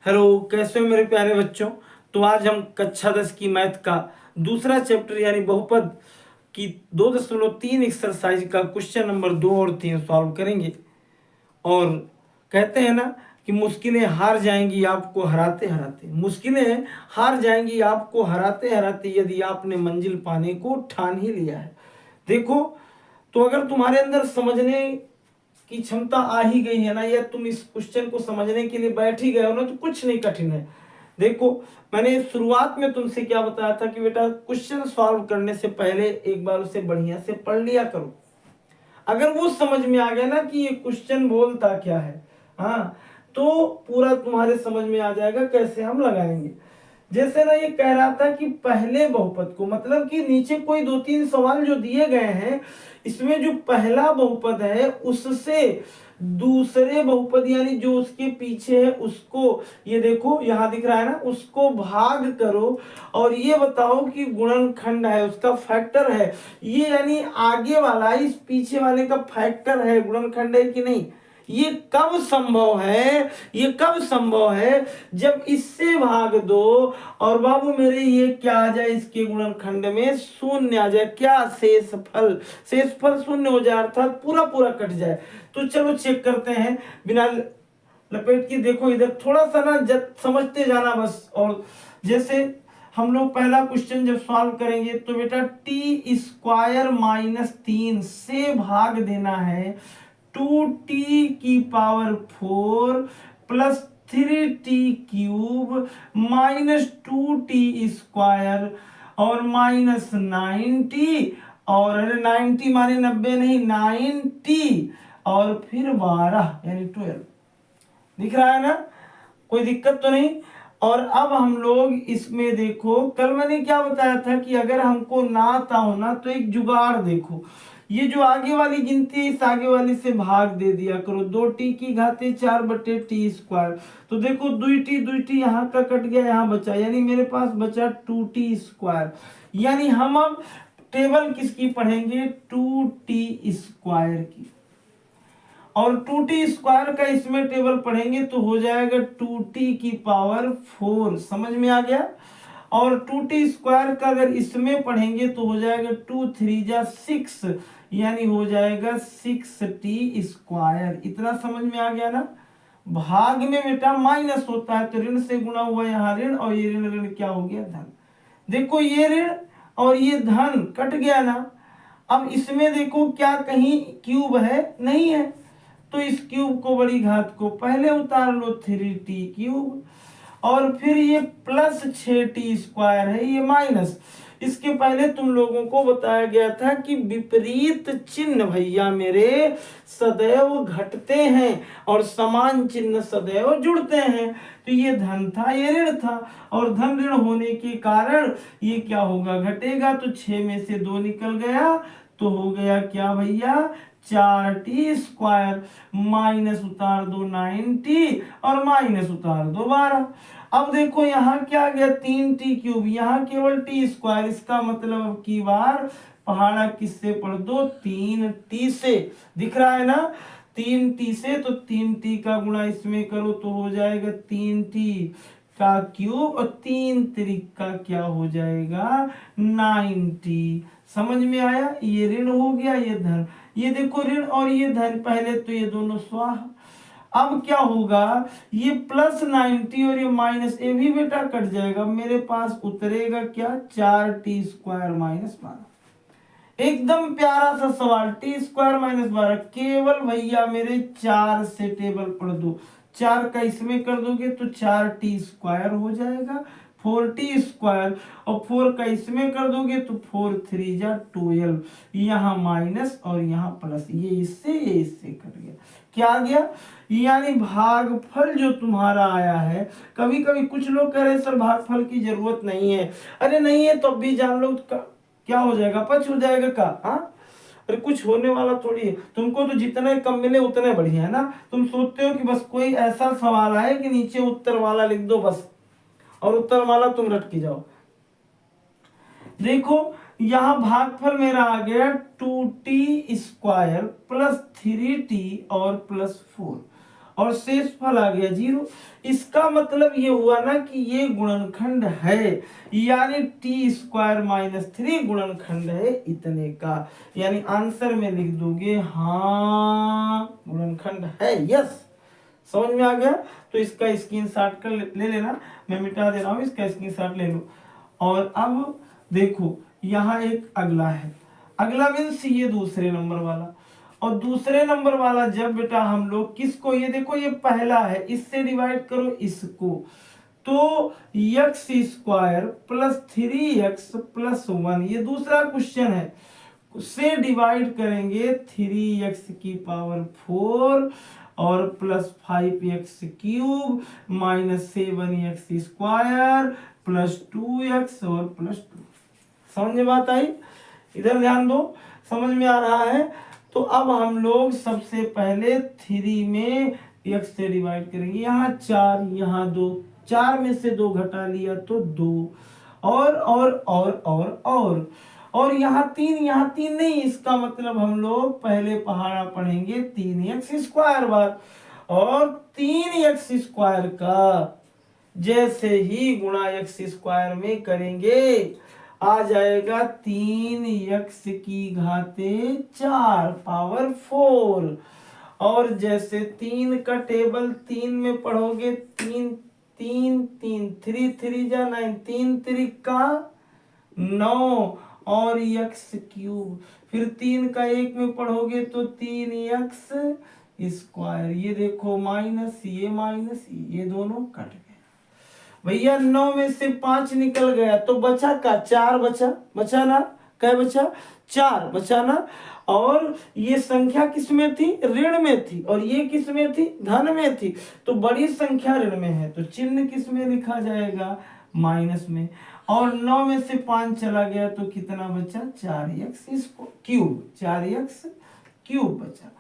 Hello, कैसे हो मेरे प्यारे बच्चों। तो आज हम कक्षा 10 की मैथ का दूसरा चैप्टर यानी बहुपद की 2.3 एक्सरसाइज का क्वेश्चन नंबर 2 और 3 सॉल्व करेंगे। और कहते हैं ना कि मुश्किलें हार जाएंगी आपको हराते हराते, मुश्किलें हार जाएंगी आपको हराते हराते यदि आपने मंजिल पाने को ठान ही लिया है। देखो, तो अगर तुम्हारे अंदर समझने की क्षमता आ ही गई है ना, या तुम इस क्वेश्चन को समझने के लिए बैठ ही गए हो ना, तो कुछ नहीं कठिन है। देखो, मैंने शुरुआत में तुमसे क्या बताया था कि बेटा क्वेश्चन सॉल्व करने से पहले एक बार उसे बढ़िया से पढ़ लिया करो। अगर वो समझ में आ गया ना कि ये क्वेश्चन बोलता क्या है, हाँ, तो पूरा तुम्हारे समझ में आ जाएगा कैसे हम लगाएंगे। जैसे ना ये कह रहा था कि पहले बहुपद को, मतलब कि नीचे कोई 2-3 सवाल जो दिए गए हैं, इसमें जो पहला बहुपद है उससे दूसरे बहुपद यानी जो उसके पीछे है उसको, ये देखो यहां दिख रहा है ना, उसको भाग करो और ये बताओ कि गुणनखंड है, उसका फैक्टर है ये, यानी आगे वाला इस पीछे वाले का फैक्टर है, गुणनखंड है कि नहीं। ये कब संभव है, ये कब संभव है जब इससे भाग दो और बाबू मेरे ये क्या आ जाए, इसके गुणनखंड में शून्य आ जाए, क्या शेषफल, शेषफल शून्य हो जाए, अर्थात पूरा पूरा कट जाए। तो चलो चेक करते हैं बिना लपेट के। देखो इधर थोड़ा सा ना समझते जाना बस। और जैसे हम लोग पहला क्वेश्चन जब सॉल्व करेंगे तो बेटा टी स्क्वायर -3 से भाग देना है 2t की power 4 plus 3t³ -2t square और -9t, और अरे 90 माने 90 नहीं, 9t और फिर 12 यानी 12। दिख रहा है ना, कोई दिक्कत तो नहीं। और अब हम लोग इसमें देखो, कल मैंने क्या बताया था कि अगर हमको ना आता हो ना तो एक जुगाड़ देखो, ये जो आगे वाली गिनती है इस आगे वाली से भाग दे दिया करो, 2t की घाते 4/t²। तो देखो 2t यहाँ का कट गया, यहाँ बचा, यानी मेरे पास बचा 2t²। यानी हम अब टेबल किसकी पढ़ेंगे, 2t² की। और 2t² का इसमें टेबल पढ़ेंगे तो हो जाएगा 2t की पावर 4। समझ में आ गया। और 2t² का अगर इसमें पढ़ेंगे तो हो जाएगा 2 3 जा 6, यानी हो जाएगा 6t²। इतना समझ में आ गया ना। भाग में बेटा माइनस होता है तो ऋण से गुणा हुआ, यहाँ ऋण और ये ऋण ऋण क्या हो गया, धन। देखो ये ऋण और ये धन कट गया ना। अब इसमें देखो क्या कहीं क्यूब है, नहीं है, तो इस क्यूब को बड़ी घात को पहले उतार लो, 3t³ और फिर ये प्लस 6t² है, ये माइनस। इसके पहले तुम लोगों को बताया गया था कि विपरीत चिन्ह भैया मेरे सदैव घटते हैं और समान चिन्ह सदैव जुड़ते हैं। तो ये धन था, ये ऋण था, और धन ऋण होने के कारण ये क्या होगा, घटेगा। तो 6 में से 2 निकल गया तो हो गया क्या भैया, 4t², माइनस उतार दो 9t और माइनस उतार दो 12। अब देखो यहाँ क्या गया, 3t³, यहाँ केवल t², इसका मतलब की बार पहाड़ा किससे पढ़ दो, 3t से। दिख रहा है ना, 3t से, तो 3t का गुणा इसमें करो तो हो जाएगा 3t का क्यूब और 3 त्रिक का क्या हो जाएगा, 9t। समझ में आया, ये ऋण हो गया, ये धन। ये देखो ऋण और ये धन, पहले तो ये दोनों स्वाहा। अब क्या होगा, ये प्लस 90 और ये माइनस, ये भी बेटा कट जाएगा, मेरे पास उतरेगा क्या, 4t² -12। एकदम प्यारा सा सवाल, t² -12, केवल भैया मेरे 4 से टेबल पढ़ दो, 4 का इसमें कर दोगे तो 4t² हो जाएगा, 4t² और 4 का इसमें कर दोगे तो 4 3 जा 12, यहाँ माइनस और यहाँ प्लस, ये इससे कट गया, क्या आ गया, यानी भागफल जो तुम्हारा आया है। कभी कभी कुछ लोग कह रहे सर भागफल की जरूरत नहीं है, अरे नहीं है तो भी जान लो क्या हो जाएगा, पच हो जाएगा का, हाँ, अरे कुछ होने वाला थोड़ी है। तुमको तो जितने कम मिले उतने बढ़िया है ना। तुम सोचते हो कि बस कोई ऐसा सवाल आए कि नीचे उत्तर वाला लिख दो बस, और उत्तर वाला तुम रट के जाओ। देखो यहाँ भागफल मेरा आ गया 2t² प्लस 3t और प्लस 4, और शेषफल आ गया 0। इसका मतलब ये हुआ ना कि ये गुणनखंड है, यानी t² - 3 गुणनखंड है इतने का। यानी आंसर में लिख दोगे हाँ गुणनखंड है, यस। समझ में आ गया? तो इसका स्क्रीनशॉट कर ले लेना, मैं मिटा दे रहा हूँ, इसका स्क्रीनशॉट ले लो। और अब देखो यहाँ एक अगला है, अगला मीन्स ये दूसरे नंबर वाला। और दूसरे नंबर वाला जब बेटा हम लोग किसको, ये देखो ये पहला है, इससे डिवाइड करो इसको, तो x² + 3x + 1, ये दूसरा क्वेश्चन है, से डिवाइड करेंगे 3x⁴ और +5x³ - 7x² +2x और +2। समझ में बात आई? इधर ध्यान दो, समझ में आ रहा है? तो अब हम लोग सबसे पहले 3 में x से डिवाइड करेंगे, यहाँ 4 यहाँ 2, 4 में से 2 घटा लिया तो 2, और यहाँ 3 नहीं, इसका मतलब हम लोग पहले पहाड़ा पढ़ेंगे 3x² बार, और 3x² का जैसे ही गुणा x² में करेंगे आ जाएगा 3x⁴ पावर 4। और जैसे 3 का टेबल 3 में पढ़ोगे, 3 3 3 3 3 जा 9, 3 3 का 9 और x³, फिर 3 का 1 में पढ़ोगे तो 3x², ये देखो माइनस ये दोनों कट गए भैया। 9 में से 5 निकल गया तो बचा का 4 बचा ना, क्या बचा? 4 बचा ना। और ये संख्या किस में थी? ऋण में थी, और ये किस में थी? धन में थी। तो बड़ी संख्या ऋण में है तो चिन्ह किस में लिखा जाएगा? माइनस में। और 9 में से 5 चला गया तो कितना बचा? 4x³ बचा।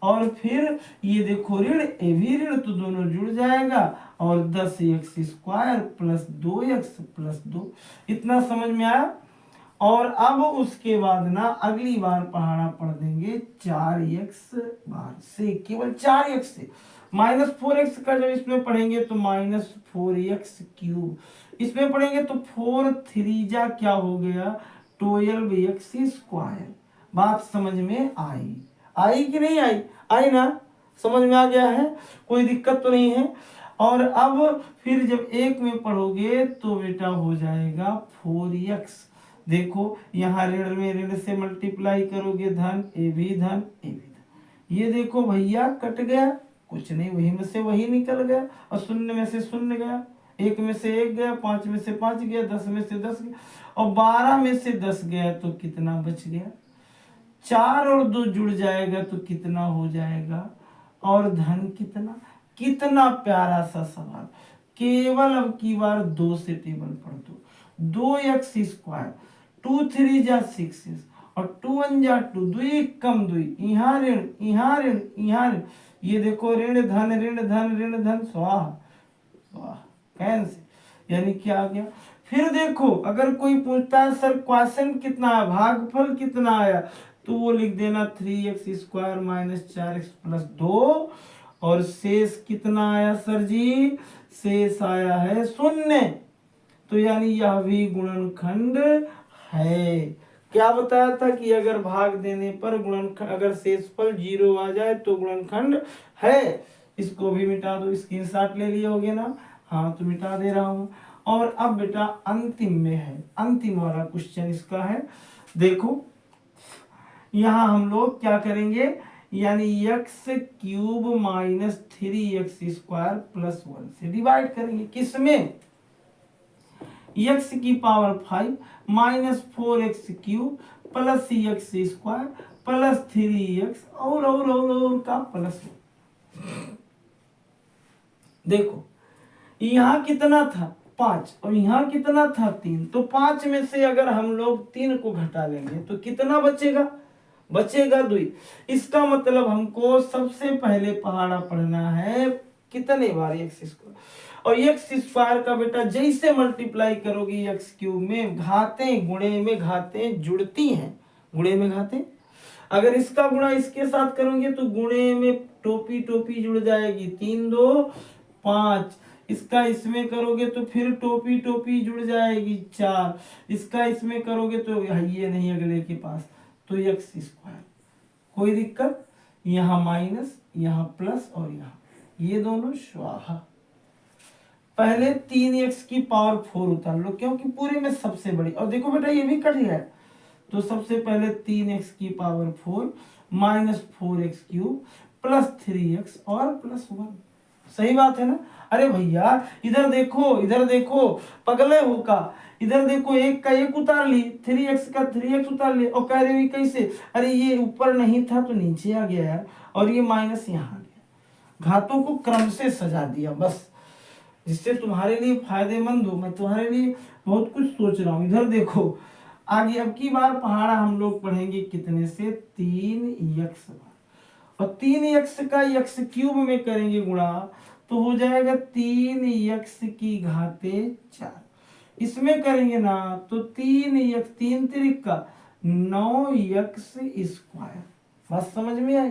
और फिर ये देखो ऋण, ये भी ऋण, तो दोनों जुड़ जाएगा, और 10x² + 2x + 2। इतना समझ में आया? और अब उसके बाद ना अगली बार पहाड़ा पढ़ देंगे 4x बार से, केवल 4x से। -4x का जब इसमें पढ़ेंगे तो -4x³, इसमें पढ़ेंगे तो 4 3 जा क्या हो गया? 12x²। बात समझ में आई कि नहीं आई? आई ना? समझ में आ गया है? कोई दिक्कत तो नहीं है? और अब फिर जब 1 में पढ़ोगे तो बेटा हो जाएगा 4x। देखो यहाँ ऋण में ऋण से मल्टीप्लाई करोगे, धन ए भी धन ए भी धन, ये देखो भैया कट गया, कुछ नहीं, वही में से वही निकल गया, और 0 में से 0 गया, 1 में से 1 गया, 5 में से 5 गया, 10 में से 10 गया, और 12 में से 10 गया तो कितना बच गया? 4 और 2 जुड़ जाएगा तो कितना हो जाएगा? और धन कितना? कितना प्यारा सा सवाल। केवल अब की बार 2 से टेबल पढ़ दो। 2x², 2 3 जा 6 और 2 1 जा 2, 2 1 कम 2, यहाँ ऋण यहाँ ऋण यहाँ ऋण, ये देखो ऋण धन ऋण धन ऋण धन, स्वाहा स्वाहा, कैंसिल। यानी क्या आ गया? फिर देखो अगर कोई पूछता है सर क्वेश्चन कितना है, भागफल कितना आया, तो वो लिख देना 3x² - 4x + 2, और शेष कितना आया सर जी? शेष आया है 0। तो यानी यह भी गुणनखंड है। क्या बताया था कि अगर भाग देने पर गुणनखंड, अगर शेषफल 0 आ जाए तो गुणनखंड है। इसको भी मिटा दो, स्क्रीनशॉट ले लिए होगे ना? हाँ तो मिटा दे रहा हूँ। और अब बेटा अंतिम में है, अंतिम वाला क्वेश्चन इसका है। देखो यहाँ हम लोग क्या करेंगे, यानी x³ - 3x² + 1 से डिवाइड करेंगे। किसमें? x⁵ - 4x³ + x² + 3x और का प्लस। देखो यहाँ कितना था? 5, और यहाँ कितना था? 3। तो 5 में से अगर हम लोग 3 को घटा लेंगे तो कितना बचेगा? बचेगा 2। इसका मतलब हमको सबसे पहले पहाड़ा पढ़ना है कितने बार? x²। और x² का बेटा जैसे मल्टीप्लाई करोगे x³ में, घातें गुणे में घातें जुड़ती हैं, गुणे में घातें। अगर इसका गुणा इसके साथ करोगे तो गुणे में टोपी टोपी जुड़ जाएगी, 3 2 5, इसका इसमें करोगे तो फिर टोपी टोपी जुड़ जाएगी 4, इसका इसमें करोगे तो ये नहीं अगले के पास, तो x स्क्वायर। कोई दिक्कत? यहाँ माइनस, यहाँ प्लस और यहाँ ये दोनों स्वाहा। पहले 3x की पावर 4 उतार लो क्योंकि पूरे में सबसे बड़ी, और देखो बेटा ये भी कट गया है, तो सबसे पहले 3x की power 4 minus 4x cube plus 3x और प्लस 1। सही बात है ना? अरे भैया इधर देखो पगले हो का, इधर देखो एक का एक उतार ली, 3x का 3x उतार ली, और कह रहे हुई कैसे? अरे ये ऊपर नहीं था तो नीचे आ गया यार, और ये माइनस यहाँ आ गया। घातों को क्रम से सजा दिया बस, जिससे तुम्हारे लिए फायदेमंद हो। मैं तुम्हारे लिए बहुत कुछ सोच रहा हूँ। इधर देखो आगे अब की बार पहाड़ा हम लोग पढ़ेंगे कितने से? 3x, और 3x का x क्यूब में करेंगे गुणा तो हो जाएगा 3x की घाते 4। इसमें करेंगे ना तो 3x 3 तिरिक का 9x स्क्वायर। बात समझ में आई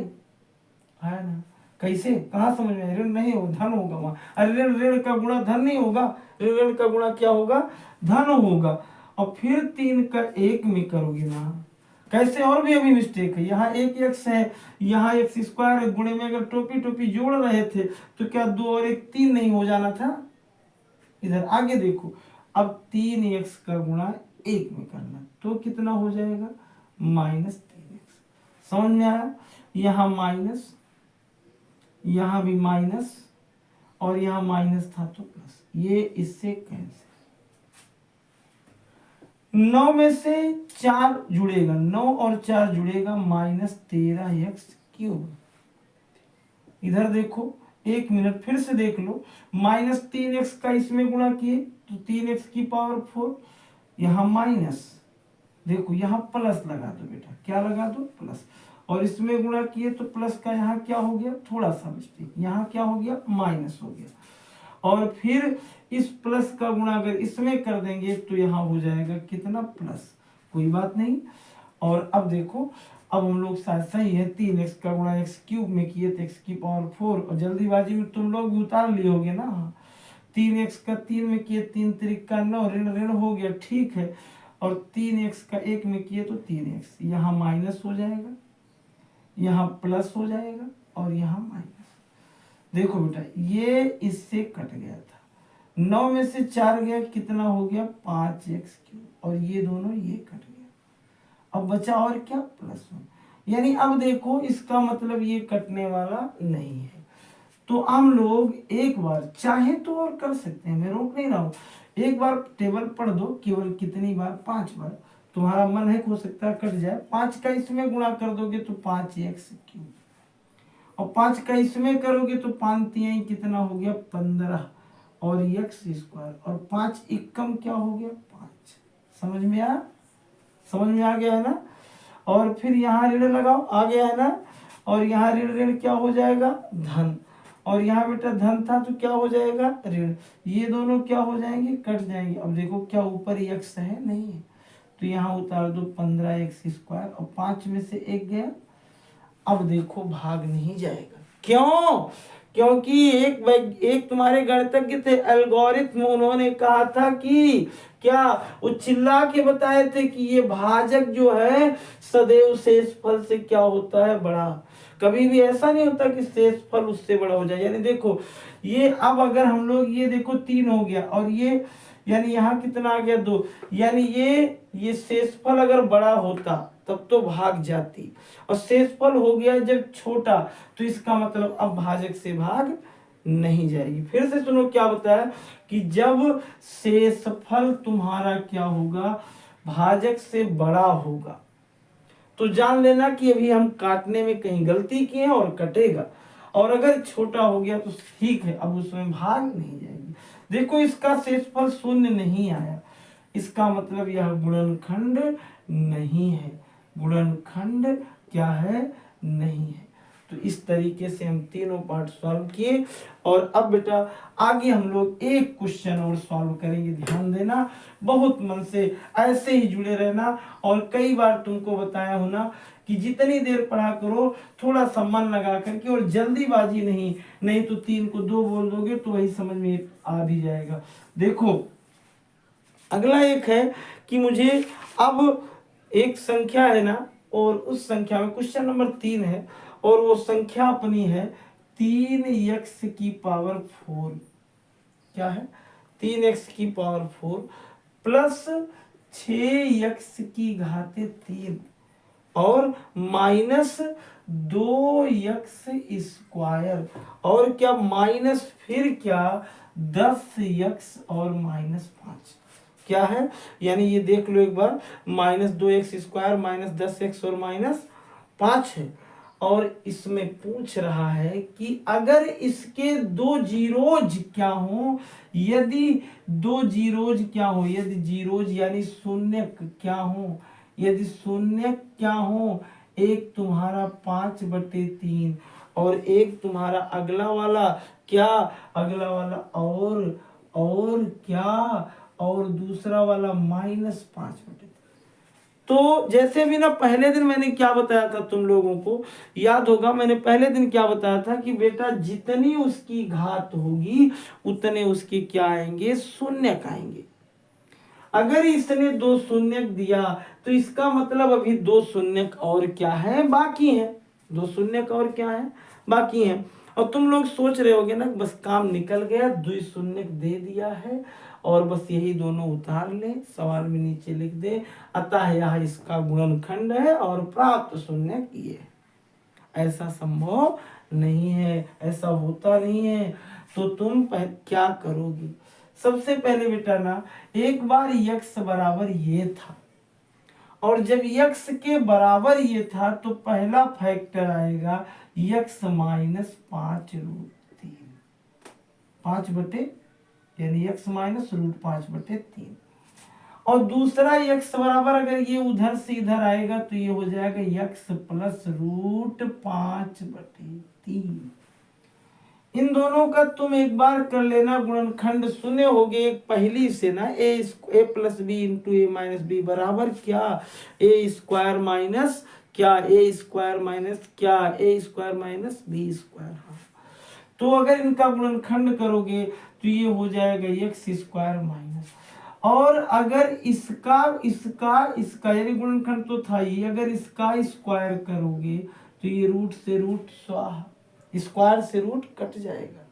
है ना? कैसे? कहाँ समझ में? ऋण नहीं हो धन होगा वहां। अरे ऋण का गुणा धन नहीं होगा, ऋण का गुणा क्या होगा? धन होगा। और फिर 3 का 1 में करोगे ना, कैसे? और भी अभी मिस्टेक है, यहाँ एक x है, यहाँ x स्क्वायर है, गुणे में अगर टोपी टोपी जोड़ रहे थे तो क्या 2 और 1 3 नहीं हो जाना था? इधर आगे देखो, अब 3x का गुणा 1 में करना तो कितना हो जाएगा? Minus 3x। समझ में आया? यहाँ माइनस, यहाँ भी माइनस, और यहाँ माइनस था तो प्लस, ये इससे कैंसिल। 9 में से 4 जुड़ेगा, 9 और 4 जुड़ेगा माइनस 13x क्यूब। इधर देखो 1 मिनट फिर से देख लो, माइनस 3x का इसमें गुणा किए तो 3x की पावर 4, यहाँ माइनस, देखो यहाँ प्लस लगा दो बेटा, क्या लगा दो? प्लस, और इसमें गुणा किए तो प्लस का यहाँ क्या हो गया? थोड़ा सा मिस्टेक, यहाँ क्या हो गया? माइनस हो गया। और फिर इस प्लस का गुणा अगर इसमें कर देंगे तो यहाँ हो जाएगा कितना? प्लस। कोई बात नहीं। और अब देखो, अब हम लोग साथ सही है, 3x का गुणा x क्यूब में किए तो x की पावर 4, और जल्दीबाजी में तुम लोग भी उतार लिए होगे ना। 3x का 3 में किए 3 त्रिक का 9, ऋण ऋण हो गया, ठीक है। और 3x का 1 में किए तो 3x, यहाँ माइनस हो जाएगा, यहाँ प्लस हो जाएगा, और यहाँ माइनस। देखो बेटा ये इससे कट गया था, 9 में से 4 गया, कितना हो गया? 5x क्यूब, और ये दोनों ये कट गया। अब बचा और क्या? प्लस 1। यानी अब देखो इसका मतलब ये कटने वाला नहीं है। तो हम लोग एक बार चाहे तो और कर सकते हैं, मैं रोक नहीं रहा हूँ, एक बार टेबल पढ़ दो, केवल कितनी बार? 5 बार। तुम्हारा मन है हो सकता है कट जाए, 5 का इसमें गुणा कर दोगे तो 5x क्यूब, और 5 का इसमें करोगे तो 5 3 कितना हो गया? 15, और x स्क्वायर, और 5 एकम क्या हो गया? 5। समझ में आया? समझ में आ गया है ना? और फिर यहाँ ऋण लगाओ, आ गया है ना? और यहाँ ऋण ऋण क्या हो जाएगा? धन, और यहाँ बेटा धन था तो क्या हो जाएगा? ऋण। ये दोनों क्या हो जाएंगे? कट जाएंगे। अब देखो क्या ऊपर x है? नहीं है, तो यहाँ उतार दो 15x स्क्वायर, और 5 में से 1 गया। अब देखो भाग नहीं जाएगा, क्यों? क्योंकि एक तुम्हारे गणितज्ञ थे एल्गोरिथम, उन्होंने कहा था कि क्या, वो चिल्ला के बताए थे कि ये भाजक जो है सदैव शेषफल से क्या होता है? बड़ा। कभी भी ऐसा नहीं होता कि शेषफल उससे बड़ा हो जाए। यानी देखो ये, अब अगर हम लोग ये देखो 3 हो गया, और ये यानी यहाँ कितना आ गया? 2, यानी ये शेषफल अगर बड़ा होता तब तो भाग जाती, और शेषफल हो गया जब छोटा, तो इसका मतलब अब भाजक से भाग नहीं जाएगी। फिर से सुनो क्या बताया कि जब शेषफल तुम्हारा क्या होगा? भाजक से बड़ा होगा, तो जान लेना कि अभी हम काटने में कहीं गलती किए हैं और कटेगा। और अगर छोटा हो गया तो ठीक है, अब उसमें भाग नहीं जाएगी। देखो इसका शेषफल 0 नहीं आया, इसका मतलब यह गुणनखंड नहीं है। गुणनखंड क्या है? नहीं है। तो इस तरीके से हम तीनों पार्ट सॉल्व किए, और अब बेटा आगे हम लोग एक क्वेश्चन और सॉल्व करेंगे। ध्यान देना, बहुत मन से ऐसे ही जुड़े रहना। और कई बार तुमको बताया हूं ना, कि जितनी देर पढ़ा करो थोड़ा सा मन लगा करके और जल्दीबाजी नहीं, नहीं तो 3 को 2 बोल दोगे तो वही समझ में आ भी जाएगा। देखो अगला एक है कि मुझे अब एक संख्या है ना, और उस संख्या में क्वेश्चन नंबर 3 है, और वो संख्या अपनी है 3x की पावर 4। क्या है? 3x की पावर 4 प्लस 6x की घाते 3 और माइनस 2x स्क्वायर, और क्या माइनस फिर क्या 10x और माइनस 5। क्या है? यानी ये देख लो एक बार, minus 2x square minus 10x और माइनस 5 है, और इसमें पूछ रहा है कि अगर इसके दो जीरोज क्या हो, यदि दो जीरोज क्या हो, यदि जीरोज यानी शून्य क्या हो, यदि शून्य क्या हो, एक तुम्हारा 5/3 और एक तुम्हारा अगला वाला क्या, अगला वाला और क्या, और दूसरा वाला -5/3। तो जैसे भी ना पहले दिन मैंने क्या बताया था तुम लोगों को याद होगा, मैंने पहले दिन क्या बताया था कि बेटा जितनी उसकी घात होगी उतने उसके क्या आएंगे, शून्य आएंगे। अगर इसने 2 शून्य दिया तो इसका मतलब अभी 2 शून्य और क्या है, बाकी है। 2 शून्य और क्या है, बाकी है। और तुम लोग सोच रहे होगे ना बस काम निकल गया, 2 शून्य दे दिया है और बस यही दोनों उतार ले, सवाल में नीचे लिख दे, अतः यह इसका गुणनखंड है और प्राप्त शून्य ये। ऐसा संभव नहीं है, ऐसा होता नहीं है। तो तुम क्या करोगी? सबसे पहले बेटा ना एक बार x बराबर ये था, और जब x के बराबर ये था तो पहला फैक्टर आएगा x माइनस 5√3, 5 यानी x माइनस √5/3। और दूसरा x बराबर अगर ये उधर से इधर आएगा तो ये हो जाएगा x प्लस √5/3। इन दोनों का तुम एक बार कर लेना गुणनखंड, सुने होगे एक पहली से ना, a plus B into A minus B बराबर क्या, ए स्क्वायर माइनस क्या, ए स्क्वायर माइनस क्या, ए स्क्वायर माइनस बी स्क्वायर। तो अगर इनका गुणनखंड करोगे तो ये हो जाएगा x स्क्वायर माइनस, और अगर इसका इसका इसका यानी गुणनखंड तो था ही, अगर इसका स्क्वायर करोगे तो ये रूट से रूट स्वाहा, स्क्वायर से रूट कट जाएगा।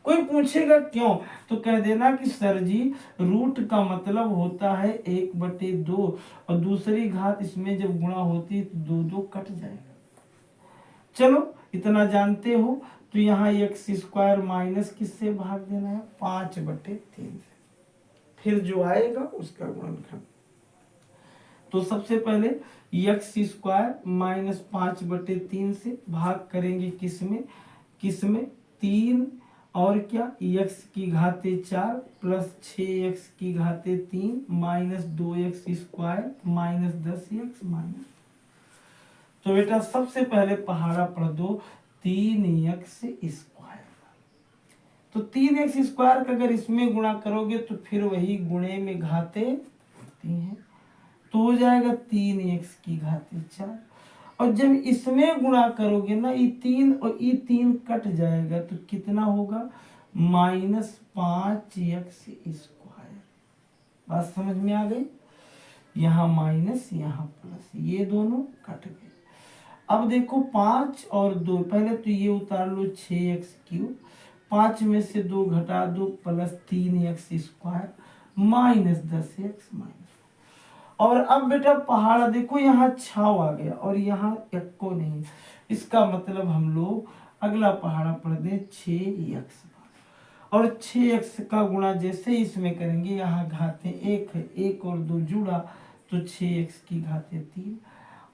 कोई पूछेगा क्यों तो कह देना कि सर जी रूट का मतलब होता है 1/2, और दूसरी घात इसमें जब गुणा होती है तो 2 कट जाएगा। चलो इतना जानते हो, तो यहाँ x स्क्वायर माइनस किससे भाग देना है, 5/3 से, फिर जो आएगा उसका गुणनखंड। तो सबसे पहले x स्क्वायर माइनस 5/3 से भाग करेंगे किसमें 3, और क्या x की घाते 4 प्लस 6x की घाते 3 minus 2x square minus 10x minus. तो बेटा सबसे पहले पहाड़ा पढ़ दो 3x स्क्वायर। तो 3x स्क्वायर का अगर इसमें गुणा करोगे तो फिर वही गुणे में घाते होती हैं, तो हो जाएगा 3x की घाते 4, और जब इसमें गुणा करोगे ना ये 3 और ये 3 कट जाएगा तो कितना होगा, -5x स्क्वायर। बात समझ में आ गई? यहाँ माइनस यहाँ प्लस, ये दोनों कट गए। अब देखो 5 और 2, पहले तो ये उतार लो 6x3, 5 में से 2 घटा दो plus 3x square minus 10x minus. और अब बेटा पहाड़ा देखो यहाँ छाव आ गया और यहाँ एक को नहीं, इसका मतलब हम लोग अगला पहाड़ा पढ़ दे 6x, और 6x का गुणा जैसे इसमें करेंगे, यहाँ घाते 1 है, 1 और 2 जुड़ा तो 6x की घाते 3,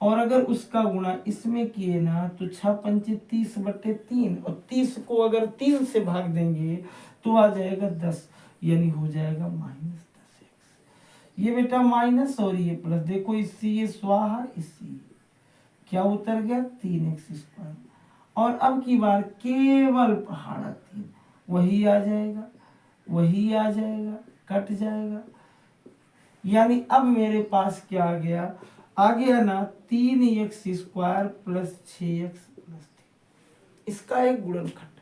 और अगर उसका गुणा इसमें किए ना तो 6×5 30/3, और 30 को अगर 3 से भाग देंगे तो आ जाएगा 10, यानी हो जाएगा -10x। ये बेटा माइनस और ये प्लस, देखो इससे ये स्वाहा, इससे क्या उतर गया 3x स्क्वायर, और अब की बार केवल पहाड़ा 3, वही आ जाएगा, वही आ जाएगा, कट जाएगा। यानी अब मेरे पास क्या आ गया, आ गया ना 3x² प्लस 6x प्लस 3, इसका एक गुणनखंड।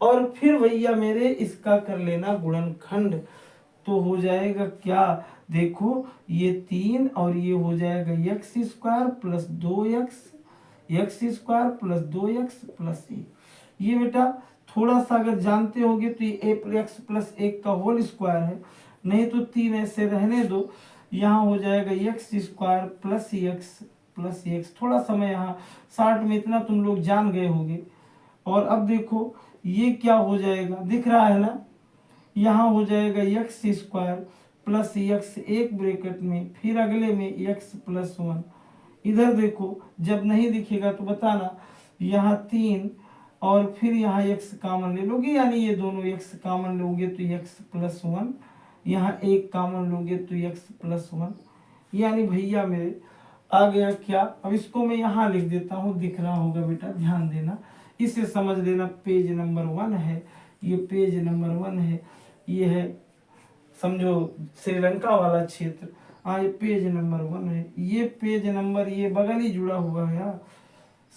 और फिर भैया मेरे इसका कर लेना गुणनखंड, तो हो जाएगा क्या, देखो ये 3 और ये हो जाएगा x² plus 2x, x² plus 2x plus 1। ये बेटा थोड़ा सा अगर जानते होगे तो ये x प्लस 1 का होल स्क्वायर है, नहीं तो 3 ऐसे रहने दो। यहाँ हो जाएगा x² plus x plus x। थोड़ा समय यहाँ 60 में इतना तुम लोग जान गए होंगे। और अब देखो ये क्या हो जाएगा, दिख रहा है ना, यहाँ हो जाएगा x² प्लस x एक ब्रैकेट में, फिर अगले में x प्लस 1। इधर देखो जब नहीं दिखेगा तो बताना, यहाँ 3 और फिर यहाँ x कॉमन ले लोगे, यानी ये दोनों x कॉमन लोगे तो x प्लस 1, यहाँ एक कॉमन लोगे तो x प्लस 1, यानी भैया मेरे आ गया क्या। अब इसको मैं यहाँ लिख देता हूँ, दिख रहा होगा बेटा, ध्यान देना, इसे समझ लेना। पेज नंबर 1 है, ये पेज नंबर 1 है, ये है समझो श्रीलंका वाला क्षेत्र। हाँ ये पेज नंबर 1 है, ये पेज नंबर, ये बगल ही जुड़ा हुआ है यार,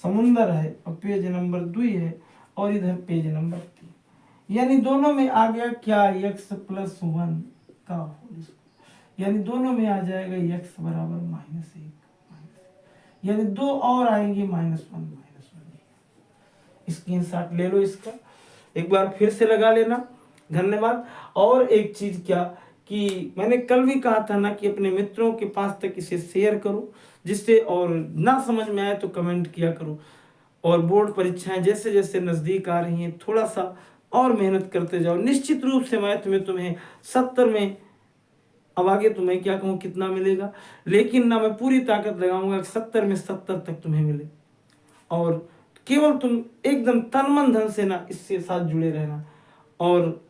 समुंदर है। और पेज नंबर 2 है, और इधर पेज नंबर 3, यानी दोनों में आ गया क्या, x प्लस 1 का होल स्क्वायर, यानी दोनों में आ जाएगा x बराबर -1, यानी 2 और आएंगे -1। स्क्रीनशॉट ले लो इसका, एक बार फिर से लगा लेना। धन्यवाद। और एक चीज क्या कि मैंने कल भी कहा था ना कि अपने मित्रों के पास तक इसे शेयर करो, जिससे, और ना समझ में आए तो कमेंट किया करो। और बोर्ड परीक्षाएं जैसे जैसे नज़दीक आ रही हैं, थोड़ा सा और मेहनत करते जाओ। निश्चित रूप से मैथ में तुम्हें 70 में, अब आगे तुम्हें क्या कहूँ कितना मिलेगा, लेकिन ना मैं पूरी ताकत लगाऊंगा कि 70 में 70 तक तुम्हें मिले। और केवल तुम एकदम तन मन धन से ना इससे साथ जुड़े रहना। और